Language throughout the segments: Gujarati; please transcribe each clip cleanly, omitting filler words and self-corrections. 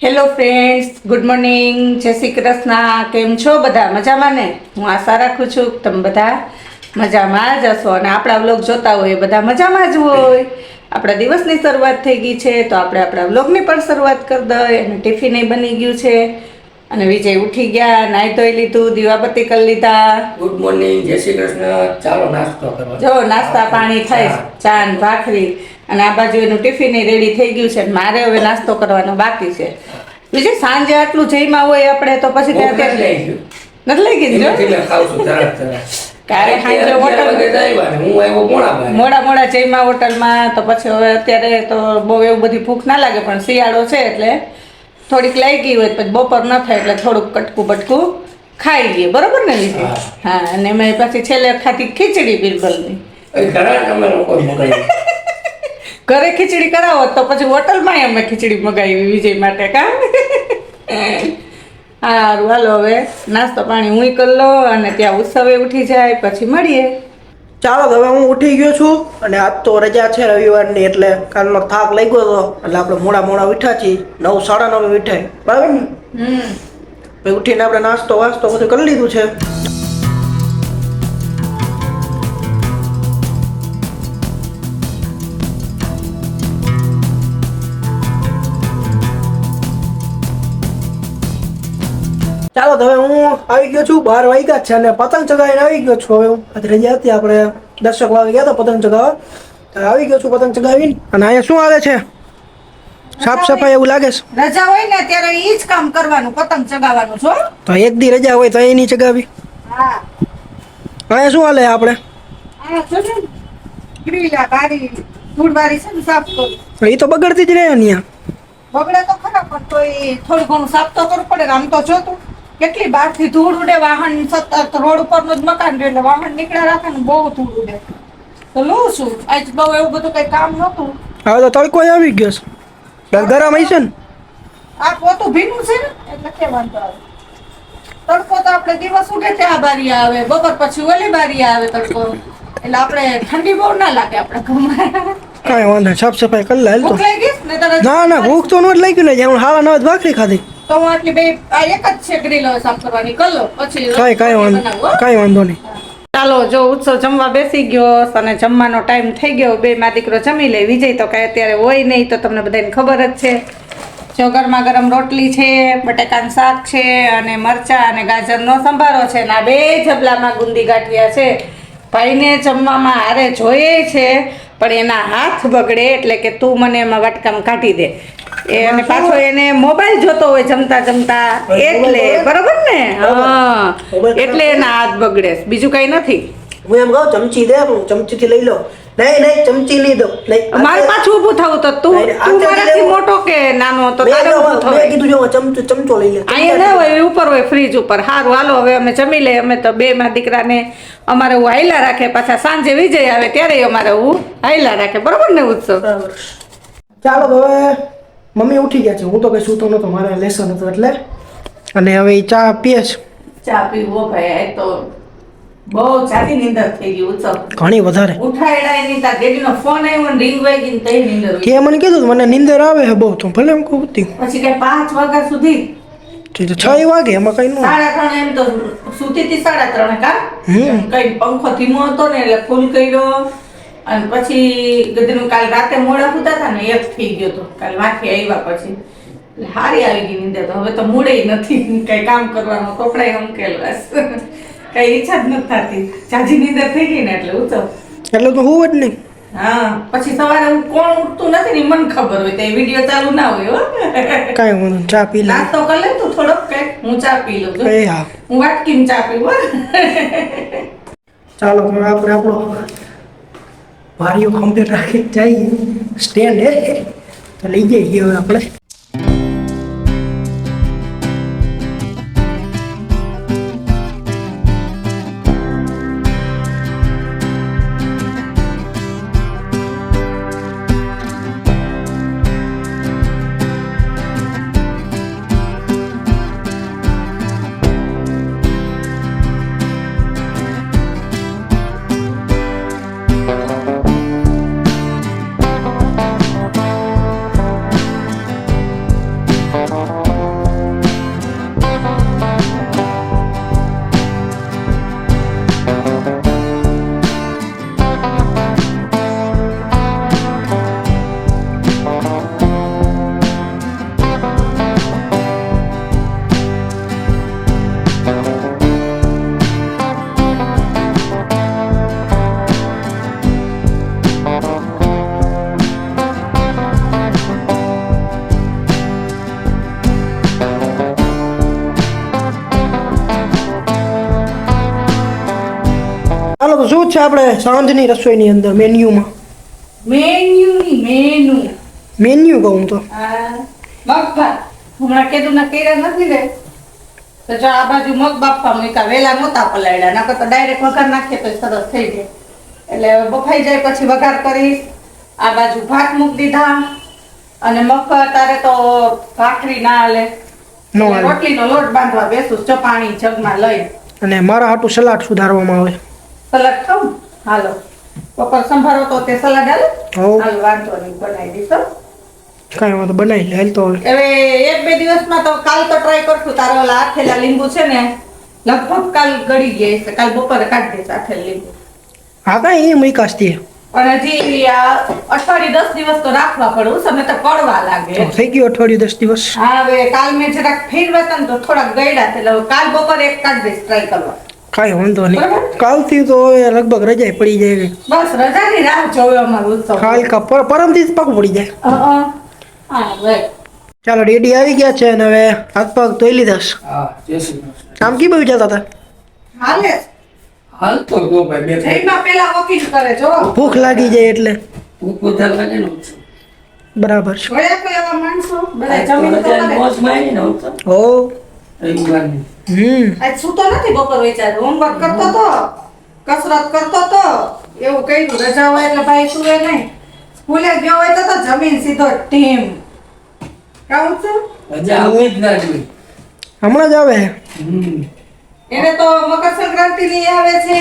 હેલો ફ્રેન્ડ્સ, ગુડ મોર્નિંગ, જય શ્રી કૃષ્ણ. કેમ છો બધા? મજામાં ને? હું આશા રાખું છું કે તમે બધા મજામાં જ હશો અને આપણા વ્લોગ જોતા હોય એ બધા મજામાં જ હોય. આપણા દિવસની શરૂઆત થઈ ગઈ છે તો આપણે આપણા વ્લોગની પણ શરૂઆત કરી દઈએ. અને ટિફિન બની ગયું છે અને વિજય ઉઠી ગયા, નાહી ધોઈ લીધું, દીવાબત્તી કરી લીધા. ગુડ મોર્નિંગ, જય શ્રી કૃષ્ણ. ચાલો નાસ્તો કરવા. જો નાસ્તા પાણી થાય, ચા ને ભાખરી, અને આ બાજુ એનું ટિફિન રેડી થઈ ગયું છે. મારે હવે નાસ્તો કરવાનો બાકી છે. બીજું સાંજે આટલું જઈમાં હોય આપણે તો પછી ત્યાં લઈ ગયું નથી લઈ ગઈ જો ખાવ છું તરત ક્યારે સાંજે હોટલ મોડા જઈમાં હોટલમાં તો પછી હવે અત્યારે તો બહુ એવું બધી ભૂખ ના લાગે, પણ શિયાળો છે એટલે થોડીક લઈ ગઈ હોય પછી બપોર ન થાય એટલે થોડુંક કટકું બટકું ખાઈ લઈએ, બરોબર ને લીધી? હા, અને મેં પછી છેલ્લે ખાતી ખીચડી બિરબલની. ઘરે ખીચડી કરાવો તો પછી હોટલમાં અમે ખીચડી મગાવી વિજય માટે. કામ સારું, હાલો હવે નાસ્તો પાણી હું કરી લો અને ત્યાં ઉત્સવે ઉઠી જાય પછી મળીએ. ચાલો હવે હું ઉઠી ગયો છું અને આજ તો રજા છે રવિવારની, એટલે કાલનો થાક લાગ્યો હતો એટલે આપણે મોડા ઉઠ્યા છીએ. 9 સાડા 9 ઉઠાય, બરાબર ને? પછી ઉઠીને આપણે નાસ્તો વાસ્તો બધું કરી લીધું છે. ચાલો તો હવે હું આવી ગયો છું, 12 વાગ્યા છે અને પતંગ ચગાવીને આવી ગયો છું. હવે હું આજે રજા હતી, આપણે 10 વાગે ગયા હતા પતંગ ચગાવવા, તો આવી ગયો છું પતંગ ચગાવીને. અને અહીંયા શું આવે છે? સાફ સફાઈ એવું લાગે છે. રજા હોય ને ત્યારે ઈ જ કામ કરવાનું, પતંગ ચગાવવાનું છો. તો એક દી રજા હોય તો એની ચગાવી. હા, અહીંયા શું હાલે આપણે? આ જો ને ગ્રીલા બારી ધૂળવારી છે ને સાફ કરું. એ તો બગડતી જ રહે અહીંયા. બગડે તો ખરા, પણ તોય થોડું ઘણું સાફ તો કરવું પડે ને. આમ તો જો તું કેટલી બહારથી ધૂળ ઉડે, વાહન સતત રોડ ઉપરનું જ મકાન એટલે વાહન નીકળ્યા રાખે ને બહુ ધૂળ ઉડે. તો લઉં છું આજ બહુ એવું બધું કઈ કામ નહોતું. હવે તો તડકો આવી ગયો છે, ગરમ હશે ને? આ પોતું ભીનું છે ને એટલે કે વાંધો આવે. તડકો તો આપણે દિવસ ઉગે ત્યાં બારી આવે, બપોર પછી ઓલી બારી આવે તડકો, એટલે આપણે ઠંડી બહુ ના લાગે આપણે ઘરમાં. કાંઈ વાંધો નહીં, સાફ સફાઈ કરી લે. ભૂખ લાગી ગઈ ને તારે? ના ના, ભૂખ તો નથી લાગી ને, હું હાલા 9 ભાખરી ખાધી. તો હું આટલી બે આ એક જ છે ગ્રીલ સાફ કરવાની, કરી લો પછી કાંઈ વાંધો નહીં. ચાલો, જો ઉત્સવ જમવા બેસી ગયો અને જમવાનો ટાઈમ થઈ ગયો. બે માં દીકરો જમી લે. વિજય તો કાંઈ અત્યારે હોય નહીં, તો તમને બધાને ખબર જ છે. જો ગરમા ગરમ રોટલી છે, બટાકાનું શાક છે અને મરચા અને ગાજરનો સંભારો છે. અને આ બે જબલામાં ગુંદી ગાંઠિયા છે. ભાઈને જમવામાં હારે જોઈએ છે, પણ એના હાથ બગડે એટલે કે તું મને એમાં વાટકામ કાઢી દે. અને પાછો એને મોબાઈલ જોતો હોય જમતા એટલે, બરોબર ને? હા, એટલે એના હાથ બગડે, બીજું કઈ નથી. હું એમ કહું ચમચી દે, હું ચમચીથી લઈ લો. નહીં ચમચી નહીં દો. મારે પાછું ઊભું થવું તો તું મારાથી મોટો કે નાનો તો તારે ઊભું થવું. મેં કીધું જો ચમચો લઈ લે. અહીંયા ના હોય, ઉપર હોય ફ્રીજ ઉપર. સારું, હાલો હવે અમે જમી લઈએ. અમે તો બે માં દીકરાને અમારે હું હાઈલા રાખે, પાછા સાંજે વિજય આવે ત્યારે અમારે હું હાઈલા રાખે, બરોબર ને ઉત્સવ? ચાલો હવે મમ્મી ઉઠી ગયા છે, હું તો કઈ સૂતો નતો, મારે લેસન હતું એટલે. અને હવે ચા પીએ છે. ચા પીવો ભાઈ, તો બહુ ચાની નીંદર થઈ ગઈ ઉત્સવ. ઘણી વધારે ઉઠાયડા ની તાર ડેડીનો ફોન આવ્યો ને રિંગ વાગી ને તઈ નીંદર ઉડી. કે મને કીધું મને નીંદર આવે છે બહુ, તો ભલે એમ કહું હતી. પછી કઈ 5 વાગ્યા સુધી 6 વાગે એમાં કઈ ન. 3:30 એમ તો સુતી હતી 3:30 કા. કઈ પંખો ધીમો હતો ને એટલે ફૂલ કર્યો. અને પછી ગધેડું કાલ રાતે મોડા સુતા હતા ને 1 થઈ ગયો તો કાલ માથે આવ્યા પછી એટલે હારી આવી ગઈ નીંદર. તો હવે તો મૂડે નથી કઈ કામ કરવાનું, કપડાય ઉકેલવા, કઈ ઈચ્છા જ નથી થતી. જાજી નીંદર થઈ ગઈ ને એટલે ઉત્સવ એટલે તો હું જ નહીં. હા, પછી સવારે કોણ ઉઠતું નથી ને મને ખબર હોય, તો વિડીયો ચાલુ ના હોય. હો કાંઈ વાંધો, ચા પી લે. નાસ્તો કરી લે તું થોડોક, કઈ હું ચા પી લઉં છું. હા, હું વાટકીમાં ચા પીવું. ચાલો હવે આપણે આપણો વારીઓ કમ્પ્લીટ રાખી જઈએ. સ્ટેન્ડ હે તો લઈ જઈએ હવે આપણે. છે આપણે સાંજની રસોઈની અંદર મેન્યુમાં? મેન્યુ કહું તો મગભાત હમણાં કેદું ના કર્યા નથી રે તો જો આ બાજુ મગ બાફવા મૂક્યા વેલા નહોતા પલાળ્યા નકર તો ડાયરેક્ટ વઘાર નાખીએ તો સરસ થઈ જાય એટલે બફાઈ જાય પછી વઘાર કરીશ આ બાજુ ભાત મૂકી દીધા અને મગભાત તારે તો ભાખરી ના હાલે નો હાલે. રોટલીનો લોટ બાંધવા બેસું ચપાણી જગમાં લઈ અને મારા હાટું સલાડ સુધારવામાં આવે. સલાડ ખાવું હાલો બપોર સંભારો તો તે સલાડ હાલે હોવ. હાલ વાંધો નહીં બનાવી દઈશ કાંઈ વાંધો બનાવી લે હાલ તો હવે. હવે એક બે દિવસમાં તો કાલ તો ટ્રાય કરશું તારો ઓલા આથેલા લીંબુ છે ને લગભગ કાલ ગળી ગયા છે કાલ બપોરે કાઢી દઈશ આથેલ લીંબુ હા કાંઈ એ મૂકાશતી પણ હજી આ અઠવાડિયે 10 દિવસ તો રાખવા પડે ઉસમે તો કડવા લાગે થઈ ગયું અઠવાડિયું 10 દિવસ. હા હવે કાલ મેં જરાક ફેરવા હતા ને તો થોડાક ગળ્યા છે એટલે હવે કાલ બપોરે એક કાઢી દઈશ ટ્રાય કરવા કાંઈ વાંધો નહીં. બરાબર. કાલથી તો હવે લગભગ રજાઈ પડી જાય. બસ રજાની રાહ જોવે અમારો ઉત્સવ કાલ કા પરમથી જ પાકું પડી જાય. હા ભાઈ ચાલો રેડી આવી ગયા છે અને હવે હાથ પગ ધોઈ લીધા છે. હા જય શ્રી કૃષ્ણ. આમ કી બહુ જતા હતા? હાલે હાલ તો ગો ભાઈ બે જઈમાં પેલા વકીલ કરે જો ભૂખ લાગી જાય એટલે. ભૂખ વધારે લાગે ને ઉઠશું. બરાબર છે. જોયા કોઈ એવા માણસો બધા આજ તો જમીન તો રજાની કરે. મોજમાં આવી ને ઉઠશું. હો રવિવારની. હમ આજ સૂતો નથી બપોર વિચાર હોમવર્ક કરતો તો કસરત કરતો તો એવું કર્યું રજા હોય એટલે ભાઈ સુવે નહીં સ્કૂલે ગયો હોય તો જમીન સીધો ટીમ કાઉન્ટ છે રજા આવવી જ ના જોઈએ. હમણાં જ આવે. હમ. એને તો મકર સંક્રાંતિ ની આવે છે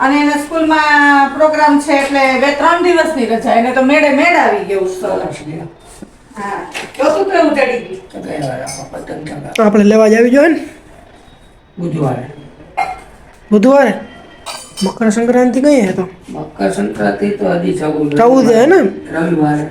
અને એને સ્કૂલમાં પ્રોગ્રામ છે એટલે 2-3 દિવસની રજા એને તો મેળે આવી ગયું સરસ લે. હા તો શું કેવું ચડી ગયું તો ગયા વાર આપણે પતંગ ચગાવ્યા. આપણે લેવા જ આવી જોઈએ ને બુધવારે બુધવારે. મકર સંક્રાંતિ કઈ હે તો મકર સંક્રાંતિ તો હજી જવું 14 હે ને? રવિવારે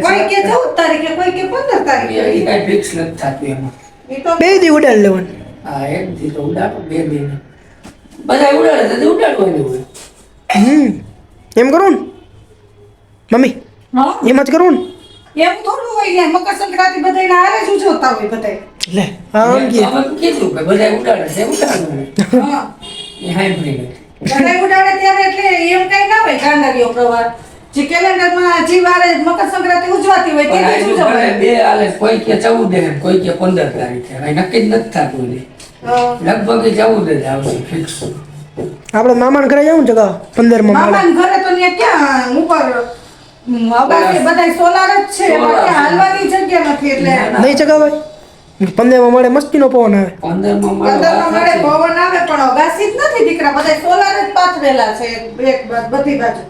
કોઈ કે 14 તારીખે કોઈ કે 15 તારીખે એ કઈ ફિક્સ નથી થતું એમાં. એ તો બે દી ઉડાડી લેવાનું. હા એક દી તો ઉડાડો બે દી બધા ઉડાડે તો ઉડાડવાનું હોય. એમ કરું ને મમ્મી? હા એમ જ કરું ને? એમ થોડું હોય ને મકર સંક્રાંતિ બધાને હારે જ ઉજવતા હોય બધાય લે આમ કે અમે કીધું કે બધા ઉડાડે છે ઉડાડવાનું. હા એ હાઈબ્રિડ. બધાય ઉડાડે ત્યારે એટલે એમ કઈ ના હોય ગાંડારીઓ પ્રવાર જે કેલેન્ડરમાં જે વારે મકર સંક્રાંતિ ઉજવાતી હોય પણ તે આજુ જ ઘરે ઉજવાય બે હાલે કોઈ કે 14 ને કોઈ કે 15 તારીખે હવે નક્કી જ નથી થતું હજી. લગભગ એ 14 જ આવશે ફિક્સ. આપણે મામાના ઘરે જાવું જગા 15 માં મળે. મામાના ઘરે તો ત્યાં ક્યાં ઉપર અગાસી બધાય સોલાર જ છે એમાં સોલાર ક્યાં હાલવાની જગ્યા નથી એટલે નહીં જગાવાય. 15 માં મળે મસ્તીનો પવન આવે. 15 માં મારો પંદરમાં મળે વાત પવન આવે પણ અગાસી જ નથી દીકરા બધાય સોલાર જ પાથરેલા છે એક બધી બાજુ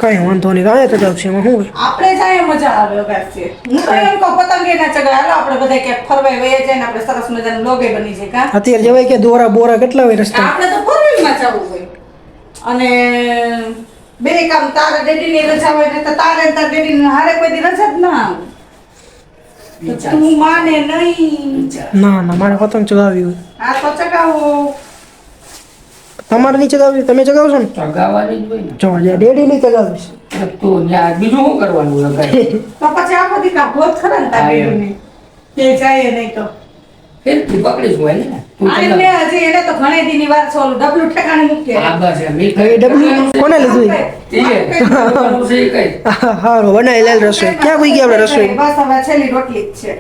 કાંઈ વાંધો નહીં. રાયે તો જાવશે એમાં શું હોય? આપણે જાય મજા આવે અગાસી હું તો એમ કહું પતંગે ના ચગાવે હાલો આપણે બધા ક્યાંક ફરવા વયા જાય ને આપણે સરસ મજાનું લોગે બની જાય કા અત્યારે જવાય કે દોરા બોરા કેટલા હોય રસ્તા. આપણે તો ફોર વ્હીલમાં જવું હોય અને બે કામ તારા ડેડીની રજા હોય ને તો તારે ને તારા ડેડીની હારે કોઈ દી રજા જ ના આવે તો વિચાર. તું માને નહીં વિચાર. ના ના મારે પતંગ ચગાવી હોય. આ તો ચગાવો તમારે નહીં ચગાવી? તમે ચગાવશો ને? ચગાવવાની જ હોય ને. જો જે ડેડી નહીં ચગાવીશ. તો ત્યાં બીજું શું કરવાનું લગાય? તો પછી આ બધી કાઢો જ ખરા ને તારા ડેડીની કે જાય નહીં તો ફેરથી પકડી જ હોય ને. તું આ એમને હજી એને તો ઘણી દીની વાર છે ઓલું ડબલું ઠેકાણે મૂકે આ બસ એમ. ઈ હવે ડબલું કોને લીધું? તે કરવાનું છે ઈ કઈ. હારું બનાવી લે રસોઈ. ક્યાં કોઈ ગયા આપણે રસોઈ? બસ હવે છેલ્લી રોટલી જ છે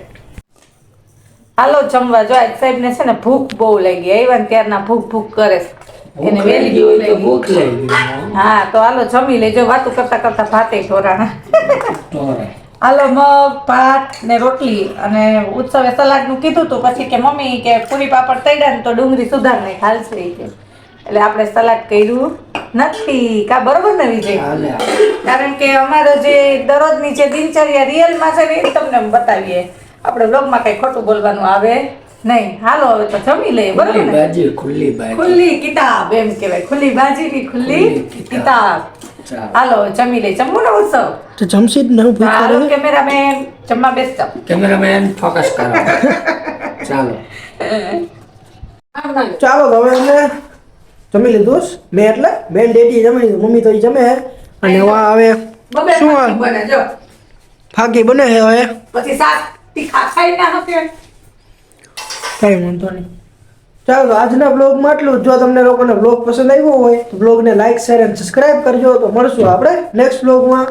હાલો જમવા જો આજ સાહેબ ને છે ને ભૂખ બહુ લાગી આવ્યા ને ત્યારના ભૂખ કરે છે એને વેલી ગઈ હોય તો લાગી. ભૂખ લાગી ગઈ. હા તો હાલો જમી લેજો વાતું કરતા કરતા ભાતે ઢોરાણા ઢોરાય. હાલો મગ ભાત ને રોટલી અને ઉત્સવે સલાડ નું કીધું તું પછી કે મમ્મી કે પૂરી પાપડ તળ્યા ને તો ડુંગળી સુધાર નહીં હાલશે ઈ કે એટલે આપણે સલાડ કર્યું નથી કા બરોબર ને વિજય હાલે. કારણ કે અમારો જે દરરોજની જે દિનચર્યા રિયલમાં છે ને એ તમને બતાવીએ આપણે બ્લોગમાં કઈ ખોટું બોલવાનું આવે નહીં હાલો હવે તો જમી લઈએ બરોબર ખુલ્લી ને બાજી ખુલ્લી બાજી. ખુલ્લી કિતાબ એમ કહેવાય ખુલ્લી બાજીની ખુલ્લી ખુલ્લી કિતાબ ચાલો. હાલો જમી લઈ જમવું ને ઉત્સવ તો જમશી જ ને હું ભૂખ હાલો કરે. કેમેરામેન જમવા બેસ જાઓ કેમેરામેન ફોકસ કરો. ચાલો. ચાલો તો હવે અમે જમી લીધું છે. મેં એટલે બેન ડેડી જમી લીધું. મમ્મી તો ઈ જમે હે અને વા હવે બબે શું ફાકી બને જો ફાકી બને હે હવે. પછી શાક તીખા ખાઈ ના હકે કઈ વાંધો નહીં. ચાલો તો આજના બ્લોગમાં આટલું જ. જો તમને લોકોને બ્લોગ પસંદ આવ્યો હોય તો બ્લોગને લાઈક શેર અને સબસ્ક્રાઇબ કરજો. તો મળશું આપણે નેક્સ્ટ બ્લોગમાં.